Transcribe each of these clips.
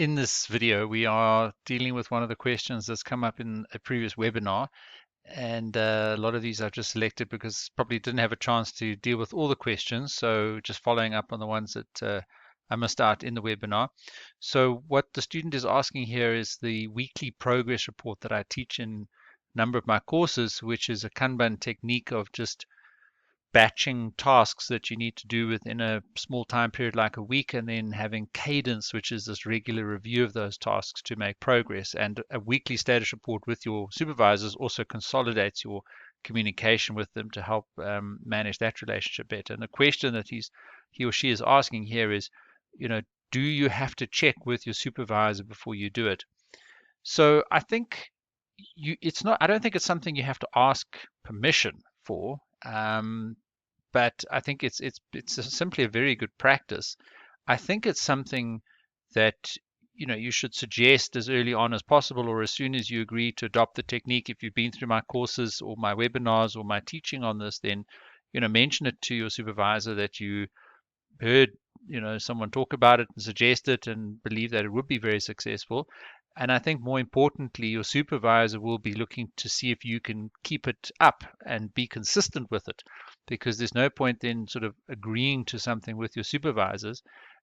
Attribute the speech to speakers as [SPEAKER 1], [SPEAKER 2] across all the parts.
[SPEAKER 1] In this video, we are dealing with one of the questions that's come up in a previous webinar, and a lot of these I've just selected because probably didn't have a chance to deal with all the questions, so just following up on the ones that I missed out in the webinar. So what the student is asking here is the weekly progress report that I teach in a number of my courses, which is a Kanban technique of just batching tasks that you need to do within a small time period like a week, and then having cadence, which is this regular review of those tasks to make progress. And a weekly status report with your supervisors also consolidates your communication with them to help manage that relationship better. And the question that he or she is asking here is, do you have to check with your supervisor before you do it? So I think it's not, I don't think it's something you have to ask permission for. But I think it's simply a very good practice. I think it's something that you should suggest as early on as possible, or as soon as you agree to adopt the technique. If you've been through my courses or my webinars or my teaching on this, then mention it to your supervisor that you heard someone talk about it and suggest it and believe that it would be very successful. And I think more importantly, your supervisor will be looking to see if you can keep it up and be consistent with it, because there's no point in sort of agreeing to something with your supervisors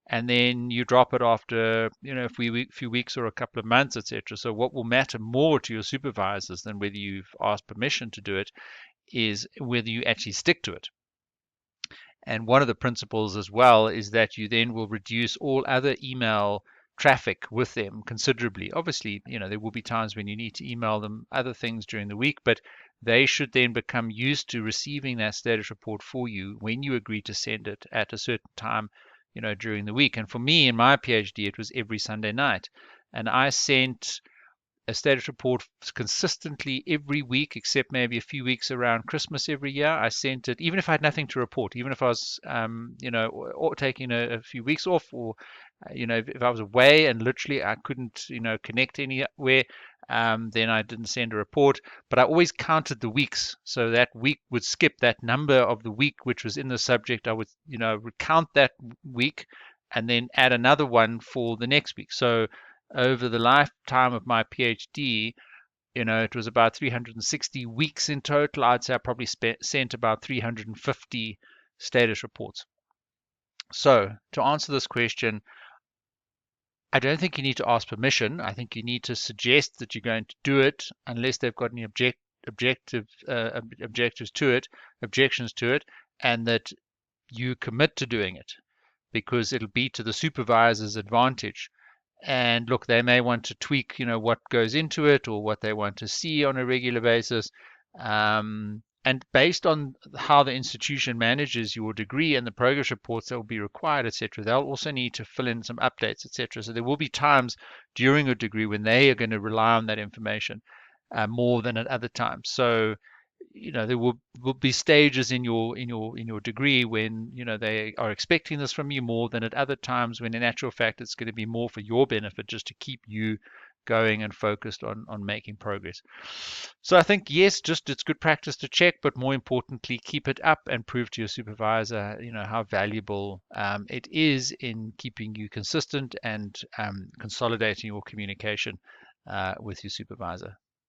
[SPEAKER 1] and then you drop it after a few weeks or a couple of months, etc. So what will matter more to your supervisors than whether you've asked permission to do it is whether you actually stick to it. And one of the principles as well is that you then will reduce all other email traffic with them considerably. Obviously, there will be times when you need to email them other things during the week, but they should then become used to receiving that status report for you when you agree to send it at a certain time, during the week. And for me, in my PhD, it was every Sunday night. And I sent a status report consistently every week, except maybe a few weeks around Christmas every year. I sent it, even if I had nothing to report, even if I was, or taking a few weeks off, or, if I was away and literally I couldn't, connect anywhere, then I didn't send a report. But I always counted the weeks. So that week would skip that number of the week, which was in the subject. I would, recount that week and then add another one for the next week. So over the lifetime of my PhD, it was about 360 weeks in total. I'd say I probably sent about 350 status reports. So to answer this question, I don't think you need to ask permission. I think you need to suggest that you're going to do it, unless they've got any objectives to it, objections to it, and that you commit to doing it, because it'll be to the supervisor's advantage. And look, they may want to tweak, what goes into it or what they want to see on a regular basis. And based on how the institution manages your degree and the progress reports that will be required, etc., they'll also need to fill in some updates, etc. So there will be times during your degree when they are going to rely on that information more than at other times. So there will be stages in your degree when they are expecting this from you more than at other times, when in actual fact it's going to be more for your benefit just to keep you going and focused on making progress. So I think, yes, just it's good practice to check, but more importantly, keep it up and prove to your supervisor how valuable it is in keeping you consistent and consolidating your communication with your supervisor.